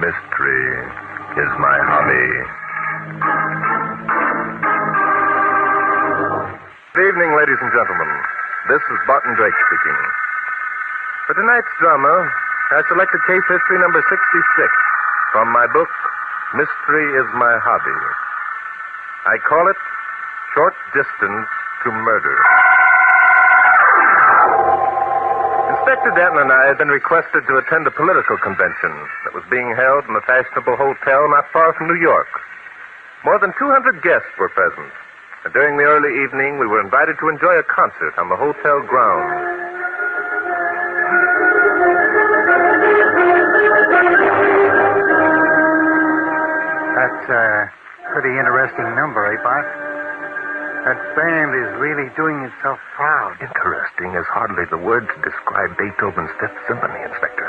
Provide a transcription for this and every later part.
Mystery is my hobby. Good evening, ladies and gentlemen. This is Barton Drake speaking. For tonight's drama, I selected case history number 66 from my book, Mystery is My Hobby. I call it Short Distance to Murder. Inspector Danton and I had been requested to attend a political convention that was being held in a fashionable hotel not far from New York. More than 200 guests were present, and during the early evening we were invited to enjoy a concert on the hotel grounds. That's a pretty interesting number, eh, Bart? That band is really doing itself proud. Interesting is hardly the word to describe Beethoven's Fifth Symphony, Inspector.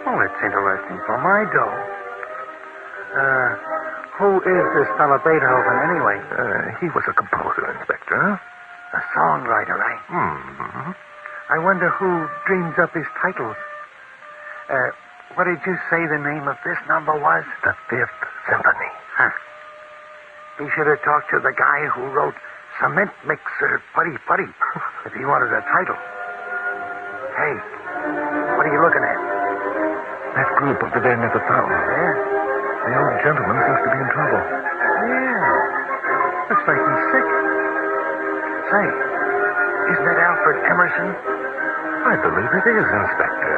Well, it's interesting for my dough. Who is this fellow Beethoven, anyway? He was a composer, Inspector. A songwriter, eh? Mm-hmm. I wonder who dreams up his titles. What did you say the name of this number was? The Fifth Symphony. Huh. He should have talked to the guy who wrote Cement Mixer Putty Putty if he wanted a title. Hey, what are you looking at? That group over there near the fountain. Yeah? The old gentleman seems to be in trouble. Yeah. Looks like he's sick. Say, isn't that Alfred Emerson? I believe it is, Inspector.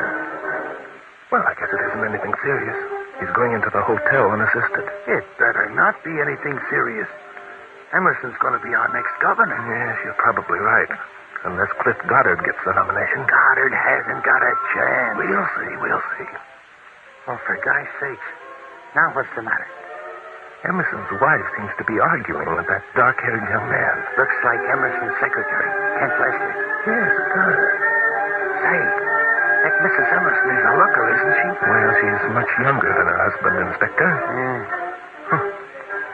Well, I guess it isn't anything serious. He's going into the hotel unassisted. It better not be anything serious. Emerson's going to be our next governor. Yes, you're probably right. Unless Cliff Goddard gets the nomination. Goddard hasn't got a chance. We'll see. Oh, for God's sakes. Now what's the matter? Emerson's wife seems to be arguing with that dark-haired young man. Looks like Emerson's secretary, Kent Leslie. Yes, it does. Say, that Mrs. Emerson is a looker, isn't she? Well, she's much younger than her husband, Inspector. Yeah.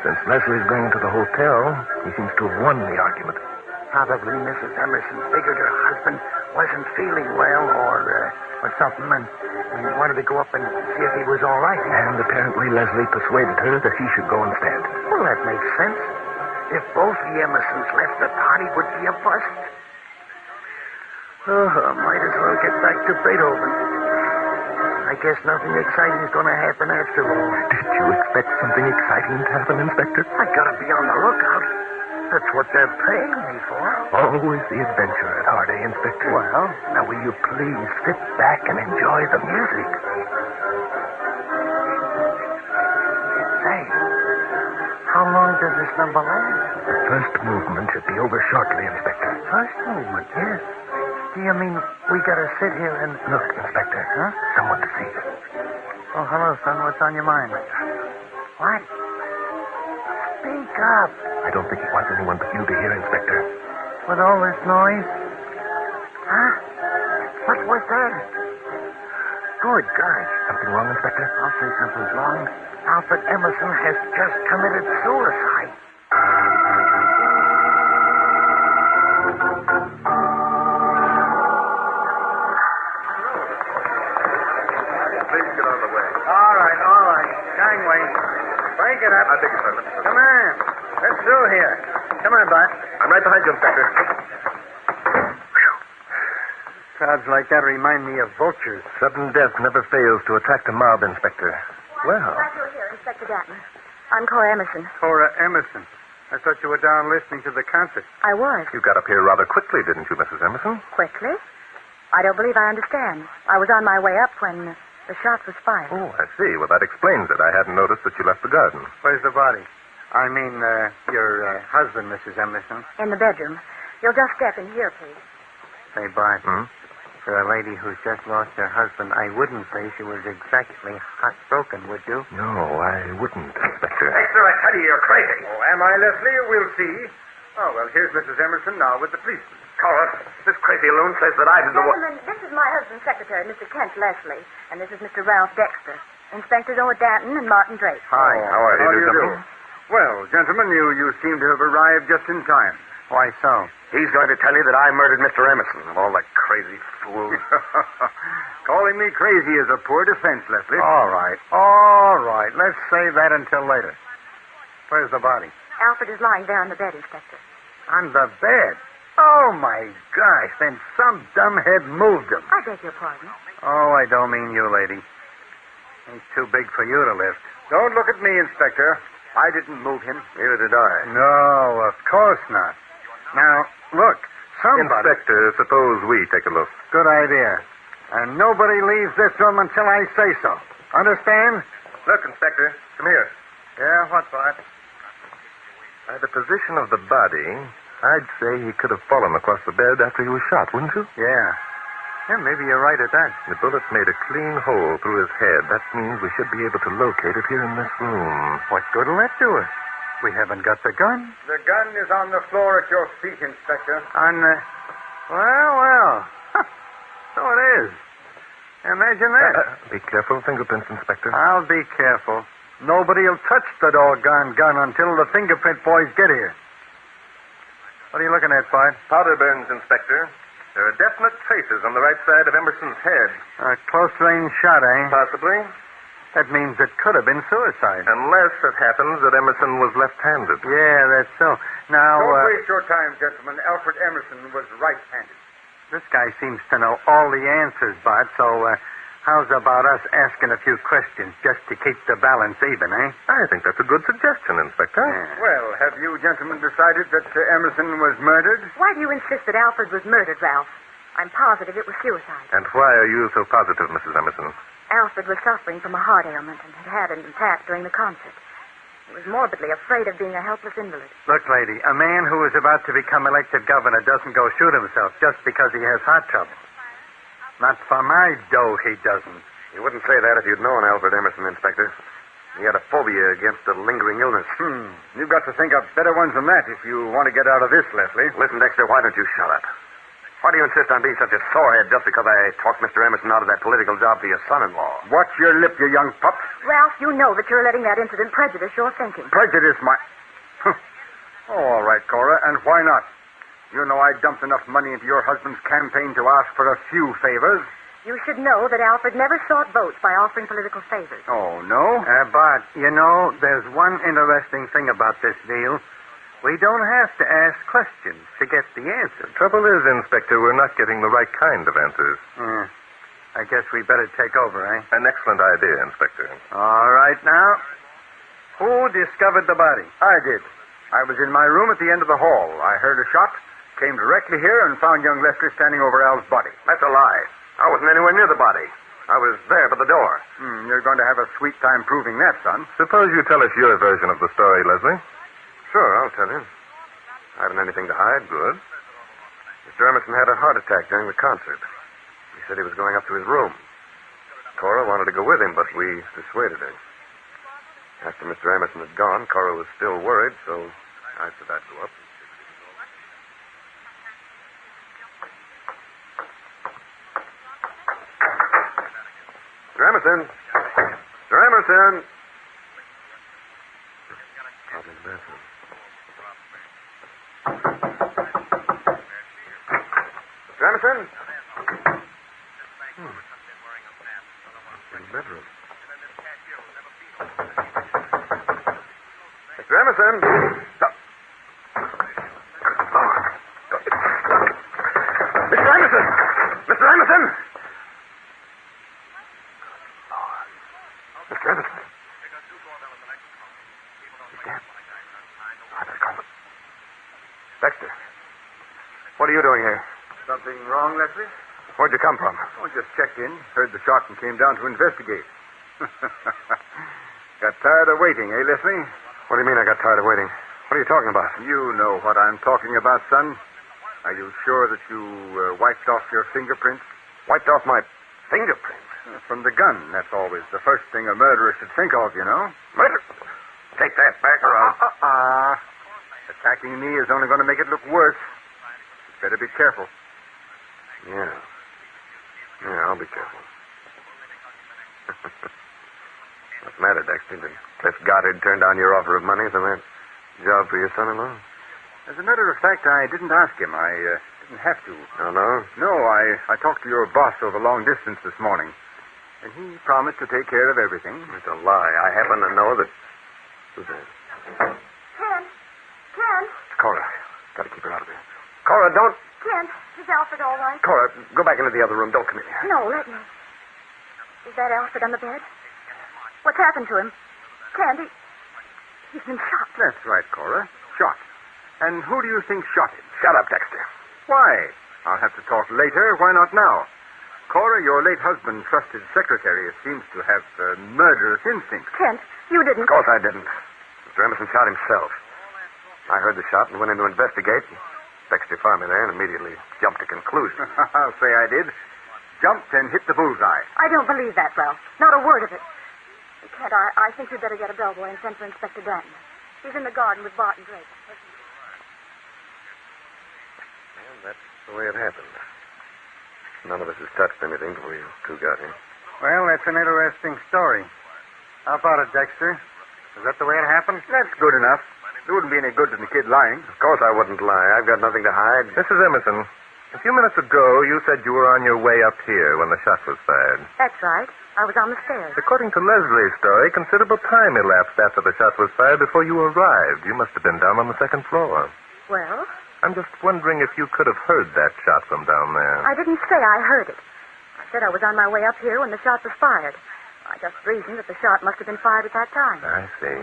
Since Leslie's going to the hotel, he seems to have won the argument. Probably Mrs. Emerson figured her husband wasn't feeling well or something and wanted to go up and see if he was all right. And apparently Leslie persuaded her that he should go instead. Well, that makes sense. If both the Emersons left, the party would be a bust. Oh, I might as well get back to Beethoven. I guess nothing exciting is going to happen after all. Did you expect something exciting to happen, Inspector? I gotta be on the lookout. That's what they're paying me for. Always the adventure at heart, eh, Inspector? Well, now will you please sit back and enjoy the music? Say, how long does this number last? The first movement should be over shortly, Inspector. First movement, yes. Do you mean we gotta sit here and... Look, Inspector. Huh? Someone to see you. Oh, hello, son. What's on your mind? What? Speak up. I don't think he wants anyone but you to hear, Inspector. With all this noise? Huh? What was that? Good gosh. Something wrong, Inspector? I'll say something's wrong. Alfred Emerson has just committed suicide. Please get out of the way. All right. Gangway. Break it up. I beg your pardon. Come on. Let's through here. Come on, Bart. I'm right behind you, Inspector. Crowds like that remind me of vultures. Sudden death never fails to attract a mob, Inspector. Well, Glad you're here, Inspector Danton. I'm Cora Emerson. Cora Emerson. I thought you were down listening to the concert. I was. you got up here rather quickly, didn't you, Mrs. Emerson? Quickly? I don't believe I understand. I was on my way up when the shot was fired. Oh, I see. Well, that explains it. I hadn't noticed that you left the garden. Where's the body? I mean, your husband, Mrs. Emerson. In the bedroom. You'll just step in here, please. Say, Bart, Hmm? for a lady who's just lost her husband, I wouldn't say she was exactly heartbroken, would you? No, I wouldn't, Inspector. Hey, sir, I tell you, you're crazy. Oh, am I, Leslie? We'll see. Oh, well, here's Mrs. Emerson now with the policeman. Cora, this crazy loon says that I didn't... Gentlemen, this is my husband's secretary, Mr. Kent Leslie. And this is Mr. Ralph Dexter. Inspector Noah Danton and Martin Drake. Hi. How do you do, gentlemen? Well, gentlemen, you seem to have arrived just in time. Why so? He's going to tell you that I murdered Mr. Emerson, of all the crazy fools. Calling me crazy is a poor defense, Leslie. All right. Let's save that until later. Where's the body? Alfred is lying there on the bed, Inspector. On the bed. Oh, my gosh. Then some dumbhead moved him. I beg your pardon. Oh, I don't mean you, lady. He's too big for you to lift. Don't look at me, Inspector. I didn't move him. Neither did I. No, of course not. Now, look. Somebody... Inspector, suppose we take a look. Good idea. And nobody leaves this room until I say so. Understand? Look, Inspector. Come here. Yeah, what, Bart? By the position of the body, I'd say he could have fallen across the bed after he was shot, wouldn't you? Yeah. Yeah, maybe you're right at that. The bullet made a clean hole through his head. That means we should be able to locate it here in this room. What good will that do us? We haven't got the gun. The gun is on the floor at your feet, Inspector. On the... Well. So it is. Imagine that. Be careful, fingerprints, Inspector. I'll be careful. Nobody'll touch the doggone gun until the fingerprint boys get here. What are you looking at, Bart? Powder burns, Inspector. There are definite traces on the right side of Emerson's head. A close-range shot, eh? Possibly. That means it could have been suicide. Unless it happens that Emerson was left-handed. Yeah, that's so. Now, Don't waste your time, gentlemen. Alfred Emerson was right-handed. This guy seems to know all the answers, Bart, so how's about us asking a few questions just to keep the balance even, eh? I think that's a good suggestion, Inspector. Yeah. Well, have you gentlemen decided that Emerson was murdered? Why do you insist that Alfred was murdered, Ralph? I'm positive it was suicide. And why are you so positive, Mrs. Emerson? Alfred was suffering from a heart ailment and had an attack during the concert. He was morbidly afraid of being a helpless invalid. Look, lady, a man who is about to become elected governor doesn't go shoot himself just because he has heart trouble. Not for my dough, he doesn't. You wouldn't say that if you'd known Alfred Emerson, Inspector. He had a phobia against a lingering illness. You've got to think up better ones than that if you want to get out of this, Leslie. Listen, Dexter, why don't you shut up? Why do you insist on being such a sorehead just because I talked Mr. Emerson out of that political job for your son-in-law? Watch your lip, you young pup. Ralph, you know that you're letting that incident prejudice your thinking. Prejudice my... Oh, all right, Cora, and why not? You know I dumped enough money into your husband's campaign to ask for a few favors. You should know that Alfred never sought votes by offering political favors. Oh, no? Bart, you know, there's one interesting thing about this deal. We don't have to ask questions to get the answer. The trouble is, Inspector, we're not getting the right kind of answers. I guess we better take over, eh? An excellent idea, Inspector. All right, now. Who discovered the body? I did. I was in my room at the end of the hall. I heard a shot, came directly here, and found young Lester standing over Al's body. That's a lie. I wasn't anywhere near the body. I was there by the door. You're going to have a sweet time proving that, son. Suppose you tell us your version of the story, Leslie. Sure, I'll tell you. I haven't anything to hide. Good. Mr. Emerson had a heart attack during the concert. He said he was going up to his room. Cora wanted to go with him, but we dissuaded her. After Mr. Emerson had gone, Cora was still worried, so I said I'd go up. Mr. Emerson! Mr. Emerson! Probably in the bathroom. Mr. Emerson? In the bedroom. Mr. Emerson? Stop. Mr. Emerson! Mr. Emerson! Mr. Emerson. He's dead. I better call him. Dexter, what are you doing here? Something wrong, Leslie? Where'd you come from? Oh, just checked in, heard the shot, and came down to investigate. Got tired of waiting, eh, Leslie? What do you mean I got tired of waiting? What are you talking about? You know what I'm talking about, son. Are you sure that you wiped off your fingerprints? Wiped off my fingerprints? From the gun. That's always the first thing a murderer should think of, you know. Murder? Take that back or I'll... Attacking me is only going to make it look worse. You'd better be careful. Yeah, I'll be careful. What's the matter, Dexter? Did Cliff Goddard turn down your offer of money for that job for your son-in-law? As a matter of fact, I didn't ask him. I didn't have to. Oh, no? No, I talked to your boss over long distance this morning, and he promised to take care of everything. It's a lie. I happen to know that... Who's that? Ken? Ken? Cora. Got to keep her out of there. Cora, don't... Ken, is Alfred all right? Cora, go back into the other room. Don't come in here. No, let me. Is that Alfred on the bed? What's happened to him? Ken, he's been shot. That's right, Cora. Shot. And who do you think shot him? Shut up, Dexter. Why? I'll have to talk later. Why not now? Cora, your late husband, trusted secretary, seems to have murderous instincts. Kent, you didn't. Of course I didn't. Mr. Emerson shot himself. I heard the shot and went in to investigate. Dexter found me there and immediately jumped to conclusions. I'll say I did. Jumped and hit the bullseye. I don't believe that, Ralph. Not a word of it. Kent, I think you'd better get a bellboy and send for Inspector Danton. He's in the garden with Barton Drake. And that's the way it happened. None of us has touched anything before you two got here. Well, that's an interesting story. How about it, Dexter? Is that the way it happened? That's good enough. It wouldn't be any good to the kid lying. Of course I wouldn't lie. I've got nothing to hide. Mrs. Emerson, a few minutes ago, you said you were on your way up here when the shot was fired. That's right. I was on the stairs. According to Leslie's story, considerable time elapsed after the shot was fired before you arrived. You must have been down on the second floor. Well? I'm just wondering if you could have heard that shot from down there. I didn't say I heard it. I said I was on my way up here when the shot was fired. I just reasoned that the shot must have been fired at that time. I see.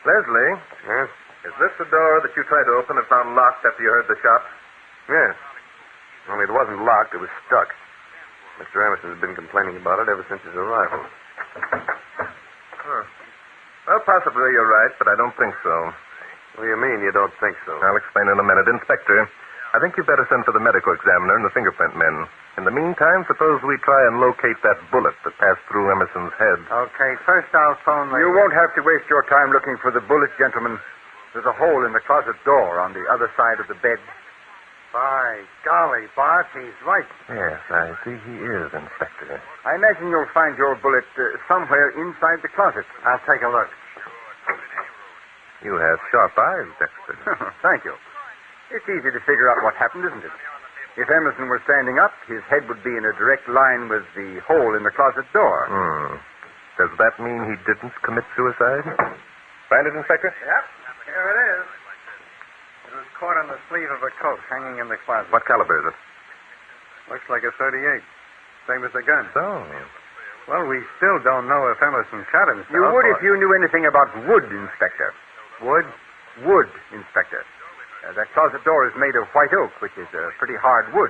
Leslie? Yes? Is this the door that you tried to open and found locked after you heard the shot? Yes. Only it wasn't locked. It was stuck. Mr. Emerson has been complaining about it ever since his arrival. Huh. Well, possibly you're right, but I don't think so. What do you mean you don't think so? I'll explain in a minute. Inspector, I think you'd better send for the medical examiner and the fingerprint men. In the meantime, suppose we try and locate that bullet that passed through Emerson's head. Okay, first I'll phone the... You won't have to waste your time looking for the bullet, gentlemen. There's a hole in the closet door on the other side of the bed. By golly, Bart, he's right. Yes, I see he is, Inspector. I imagine you'll find your bullet somewhere inside the closet. I'll take a look. You have sharp eyes, Dexter. Thank you. It's easy to figure out what happened, isn't it? If Emerson were standing up, his head would be in a direct line with the hole in the closet door. Does that mean he didn't commit suicide? Find it, Inspector? Yep. Here it is. It was caught on the sleeve of a coat hanging in the closet. What caliber is it? Looks like a .38. Same as the gun. So? Well, we still don't know if Emerson shot himself. You would if you knew anything about wood, Inspector. Wood? Wood, Inspector. That closet door is made of white oak, which is a pretty hard wood.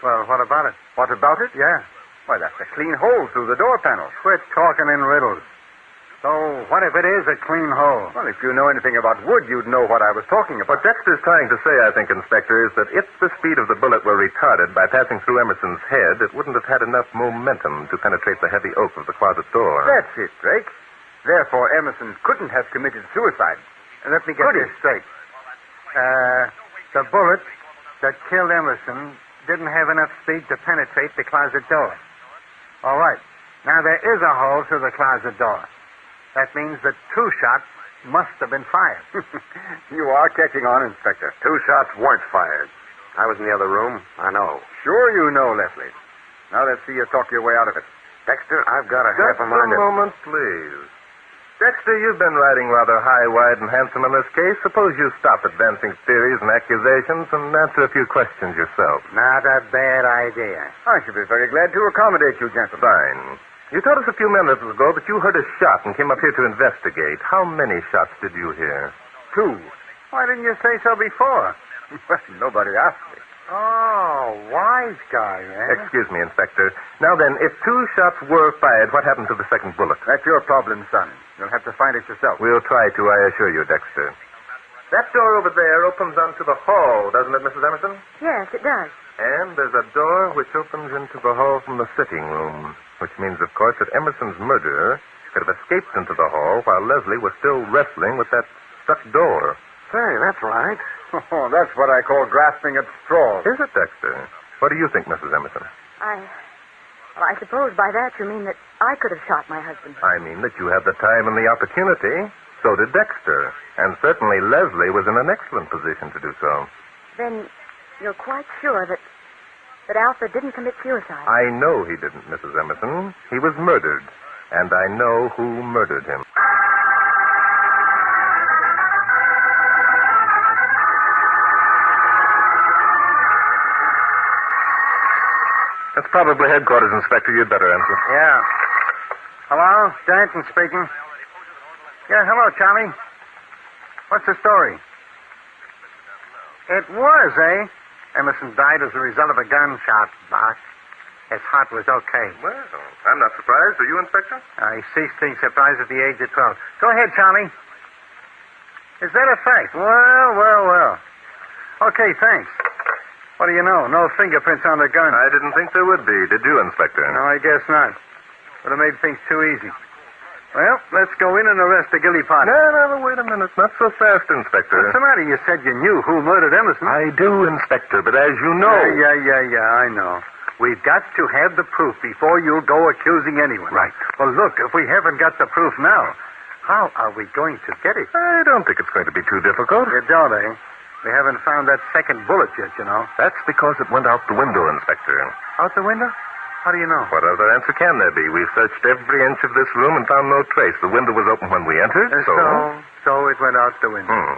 Well, what about it? What about it? Yeah. Why, that's a clean hole through the door panel. Quit talking in riddles. So, what if it is a clean hole? Well, if you know anything about wood, you'd know what I was talking about. What Dexter's trying to say, I think, Inspector, is that if the speed of the bullet were retarded by passing through Emerson's head, it wouldn't have had enough momentum to penetrate the heavy oak of the closet door. That's it, Drake. Therefore, Emerson couldn't have committed suicide. Let me get this straight. The bullet that killed Emerson didn't have enough speed to penetrate the closet door. All right. Now, there is a hole through the closet door. That means that 2 shots must have been fired. You are catching on, Inspector. 2 shots weren't fired. I was in the other room. I know. Sure you know, Leslie. Now let's see you talk your way out of it. Dexter, I've got a Just half a mind a moment, please. Dexter, you've been riding rather high, wide, and handsome in this case. Suppose you stop advancing theories and accusations and answer a few questions yourself. Not a bad idea. I should be very glad to accommodate you, gentlemen. Fine. You told us a few minutes ago that you heard a shot and came up here to investigate. How many shots did you hear? 2. Why didn't you say so before? Well, nobody asked me. Oh, wise guy, eh? Excuse me, Inspector. Now then, if 2 shots were fired, what happened to the second bullet? That's your problem, son. You'll have to find it yourself. We'll try to, I assure you, Dexter. That door over there opens onto the hall, doesn't it, Mrs. Emerson? Yes, it does. And there's a door which opens into the hall from the sitting room, which means, of course, that Emerson's murderer could have escaped into the hall while Leslie was still wrestling with that stuck door. Say, that's right. Oh, that's what I call grasping at straws. Is it, Dexter? What do you think, Mrs. Emerson? I suppose by that you mean that I could have shot my husband. I mean that you have the time and the opportunity. So did Dexter. And certainly Leslie was in an excellent position to do so. Then you're quite sure that Alfred didn't commit suicide? I know he didn't, Mrs. Emerson. He was murdered. And I know who murdered him. That's probably headquarters, Inspector. You'd better answer. Yeah. Hello? Danton speaking. Yeah, hello, Charlie. What's the story? It was, eh? Emerson died as a result of a gunshot, Bart. His heart was okay. Well, I'm not surprised. Are you, Inspector? He ceased being surprised at the age of 12. Go ahead, Charlie. Is that a fact? Well. Okay, thanks. What do you know? No fingerprints on the gun. I didn't think there would be. Did you, Inspector? No, I guess not. Would have made things too easy. Well, let's go in and arrest the guilty party. No, wait a minute. Not so fast, Inspector. What's the matter? You said you knew who murdered Emerson. I do, Inspector, but as you know... Yeah, I know. We've got to have the proof before you go accusing anyone. Right. Well, look, if we haven't got the proof now, how are we going to get it? I don't think it's going to be too difficult. You don't, eh? We haven't found that second bullet yet, you know. That's because it went out the window, Inspector. Out the window? How do you know? What other answer can there be? We've searched every inch of this room and found no trace. The window was open when we entered, So it went out the window.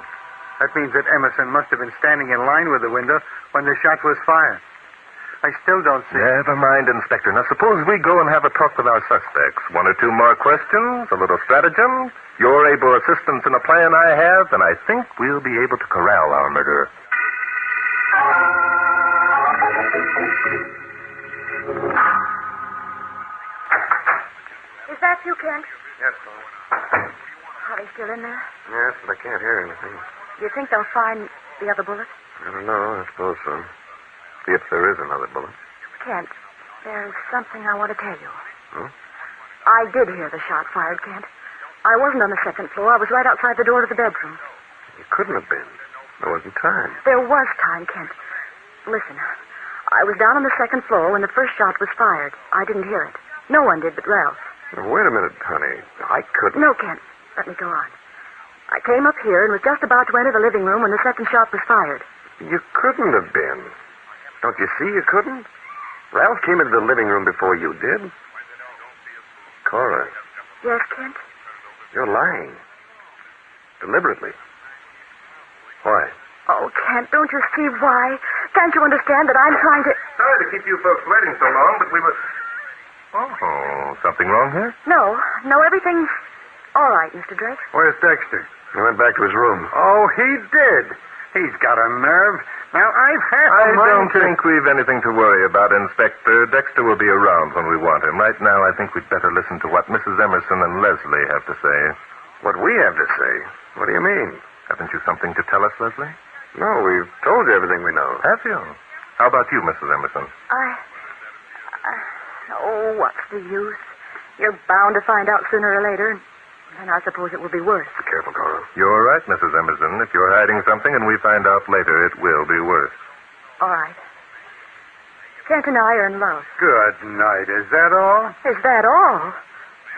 That means that Emerson must have been standing in line with the window when the shot was fired. I still don't see... Never mind, Inspector. Now, suppose we go and have a talk with our suspects. One or two more questions, a little stratagem, your able assistance in a plan I have, and I think we'll be able to corral our murderer. Is that you, Kent? Yes, Paul. Are they still in there? Yes, but I can't hear anything. Do you think they'll find the other bullet? I don't know. I suppose so. If there is another bullet. Kent, there's something I want to tell you. Huh? I did hear the shot fired, Kent. I wasn't on the second floor. I was right outside the door to the bedroom. You couldn't have been. There wasn't time. There was time, Kent. Listen, I was down on the second floor when the first shot was fired. I didn't hear it. No one did but Ralph. Now, wait a minute, honey. I couldn't... No, Kent. Let me go on. I came up here and was just about to enter the living room when the second shot was fired. You couldn't have been. Don't you see you couldn't? Ralph came into the living room before you did. Cora, Yes, Kent? you're lying. Deliberately. Why? Oh, Kent, don't you see why? Can't you understand that I'm trying to... Sorry to keep you folks waiting so long, but we were... Oh, something wrong here? No, everything's all right, Mr. Drake. Where's Dexter? He went back to his room. Oh, he did. He's got a nerve. Now, I've had I don't think we've anything to worry about, Inspector. Dexter will be around when we want him. Right now, I think we'd better listen to what Mrs. Emerson and Leslie have to say. What we have to say? What do you mean? Haven't you something to tell us, Leslie? No, we've told you everything we know. Have you? How about you, Mrs. Emerson? Oh, what's the use? You're bound to find out sooner or later, and I suppose it will be worse. Be careful, Cora. You're right, Mrs. Emerson. If you're hiding something and we find out later, it will be worse. All right. Kent and I are in love. Good night. Is that all? Is that all?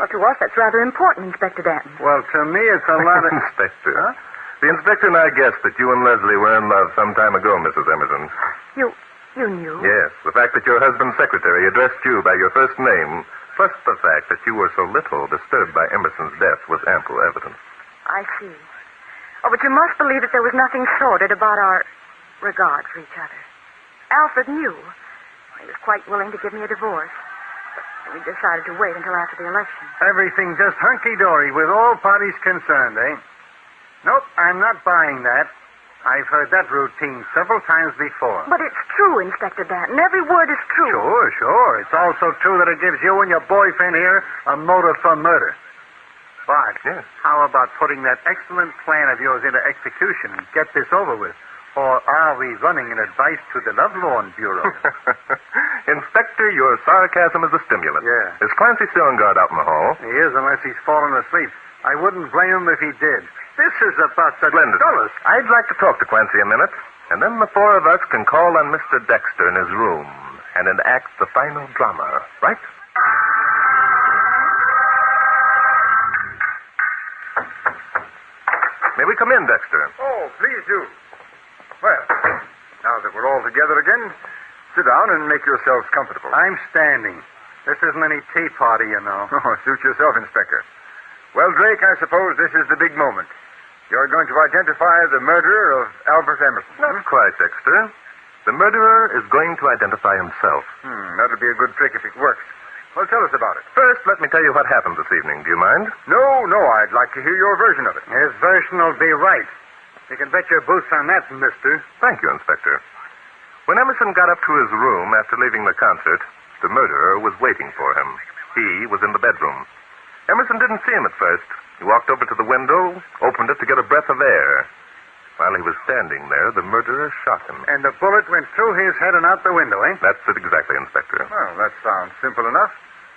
Well, to us, that's rather important, Inspector Danton. Well, to me, it's a lot of... Inspector. Huh? The inspector and I guessed that you and Leslie were in love some time ago, Mrs. Emerson. You knew? Yes. The fact that your husband's secretary addressed you by your first name, plus the fact that you were so little disturbed by Emerson's death, was ample evidence. I see. Oh, but you must believe that there was nothing sordid about our regard for each other. Alfred knew. He was quite willing to give me a divorce. We decided to wait until after the election. Everything just hunky-dory with all parties concerned, eh? Nope, I'm not buying that. I've heard that routine several times before. But it's true, Inspector Danton. Every word is true. Sure. It's also true that it gives you and your boyfriend here a motive for murder. Bart, Yes. How about putting that excellent plan of yours into execution and get this over with? Or are we running an advice to the Lovelorn Bureau? Inspector, your sarcasm is a stimulant. Yeah. Is Clancy still on guard out in the hall? He is, unless he's fallen asleep. I wouldn't blame him if he did. This is about the Splendid. dullest. I'd like to talk to Clancy a minute, and then the four of us can call on Mr. Dexter in his room and enact the final drama, right? May we come in, Dexter? Oh, please do. Well, now that we're all together again, sit down and make yourselves comfortable. I'm standing. This isn't any tea party, you know. Oh, suit yourself, Inspector. Well, Drake, I suppose this is the big moment. You're going to identify the murderer of Albert Emerson. Not quite, Dexter. The murderer is going to identify himself. That'll be a good trick if it works. Well, tell us about it. First, let me tell you what happened this evening. Do you mind? No, I'd like to hear your version of it. His version will be right. You can bet your boots on that, mister. Thank you, Inspector. When Emerson got up to his room after leaving the concert, the murderer was waiting for him. He was in the bedroom. Emerson didn't see him at first. He walked over to the window, opened it to get a breath of air. While he was standing there, the murderer shot him. And the bullet went through his head and out the window, eh? That's it exactly, Inspector. Well, that sounds simple enough.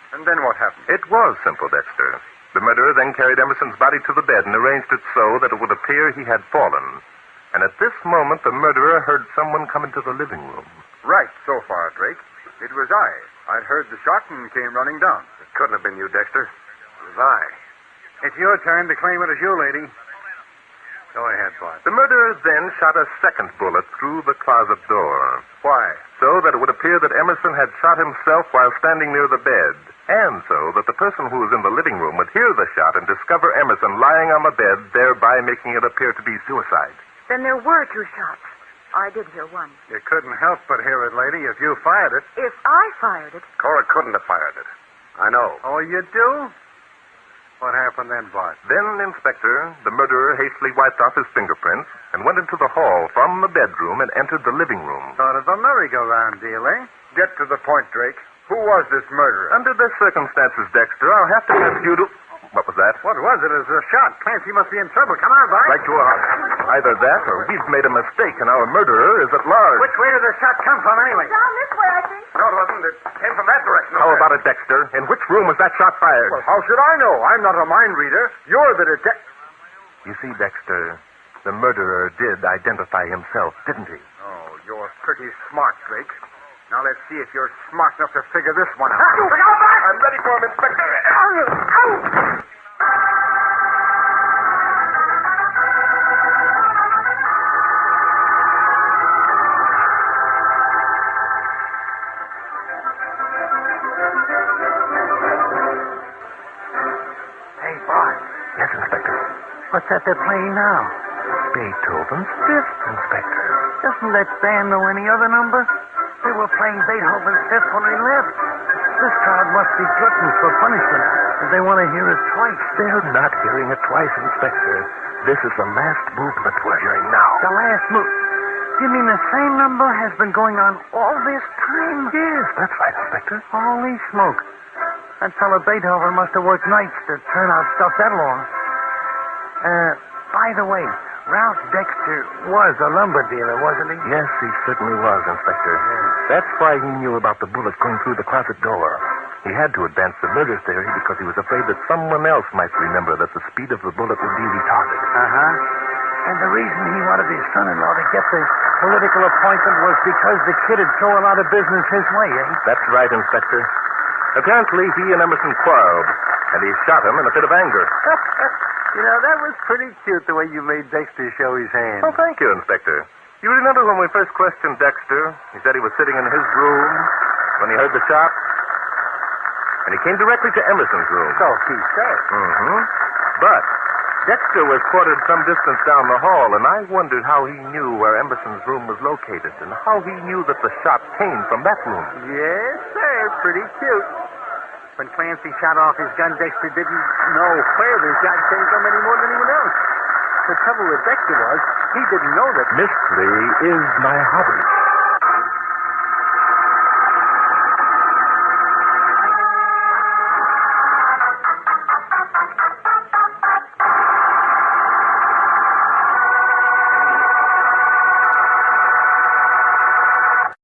And then what happened? It was simple, Dexter. The murderer then carried Emerson's body to the bed and arranged it so that it would appear he had fallen. And at this moment, the murderer heard someone come into the living room. Right, so far, Drake. It was I. I'd heard the shot and came running down. It couldn't have been you, Dexter. It was I. It's your turn to claim it as you, lady. Go ahead, Bart. The murderer then shot a second bullet through the closet door. Why? So that it would appear that Emerson had shot himself while standing near the bed. And so that the person who was in the living room would hear the shot and discover Emerson lying on the bed, thereby making it appear to be suicide. Then there were two shots. I did hear one. You couldn't help but hear it, lady, if you fired it. If I fired it, Cora couldn't have fired it. I know. Oh, you do? What happened then, Bart? Then, Inspector, the murderer hastily wiped off his fingerprints and went into the hall from the bedroom and entered the living room. Sort of a merry-go-round deal, eh? Get to the point, Drake. Who was this murderer? Under the circumstances, Dexter, I'll have to ask you to... What was that? What was it? It was a shot. Clancy must be in trouble. Come on, Bart. Right to either that or we've made a mistake and our murderer is at large. Which way did the shot come from, anyway? down this way, I think. No, it wasn't. It came from that direction. How about it, Dexter? In which room was that shot fired? Well, how should I know? I'm not a mind reader. You're the detective. You see, Dexter, the murderer did identify himself, didn't he? Oh, you're pretty smart, Drake. Now let's see if you're smart enough to figure this one out. I'm ready for him, Inspector. Hey, Bart. Yes, Inspector. What's that they're playing now? Beethoven's Fifth, Inspector. Doesn't that band know any other number? They were playing Beethoven's Fifth when we left. This crowd must be gluttons for punishment, and they want to hear it twice. They're not hearing it twice, Inspector. This is the last movement we're hearing now. The last move. You mean the same number has been going on all this time? Yes, that's right, Inspector. Holy smoke. That fellow Beethoven must have worked nights to turn out stuff that long. By the way, Ralph Dexter was a lumber dealer, wasn't he? Yes, he certainly was, Inspector. That's why he knew about the bullet going through the closet door. He had to advance the murder theory because he was afraid that someone else might remember that the speed of the bullet would be retarded. Uh-huh. And the reason he wanted his son-in-law to get the political appointment was because the kid would throw a lot of business his way, eh? That's right, Inspector. Apparently, he and Emerson quarreled, and he shot him in a fit of anger. You know, that was pretty cute, the way you made Dexter show his hand. Oh, thank you, Inspector. You remember when we first questioned Dexter? He said he was sitting in his room when he heard the shot. And he came directly to Emerson's room. So he said. Mm-hmm. But Dexter was quartered some distance down the hall, and I wondered how he knew where Emerson's room was located and how he knew that the shot came from that room. Yes, sir. Pretty cute. When Clancy shot off his gun, Dexter didn't know where the shot came from any more than anyone else. The trouble with Dexter was he didn't know that... Mystery is my hobby.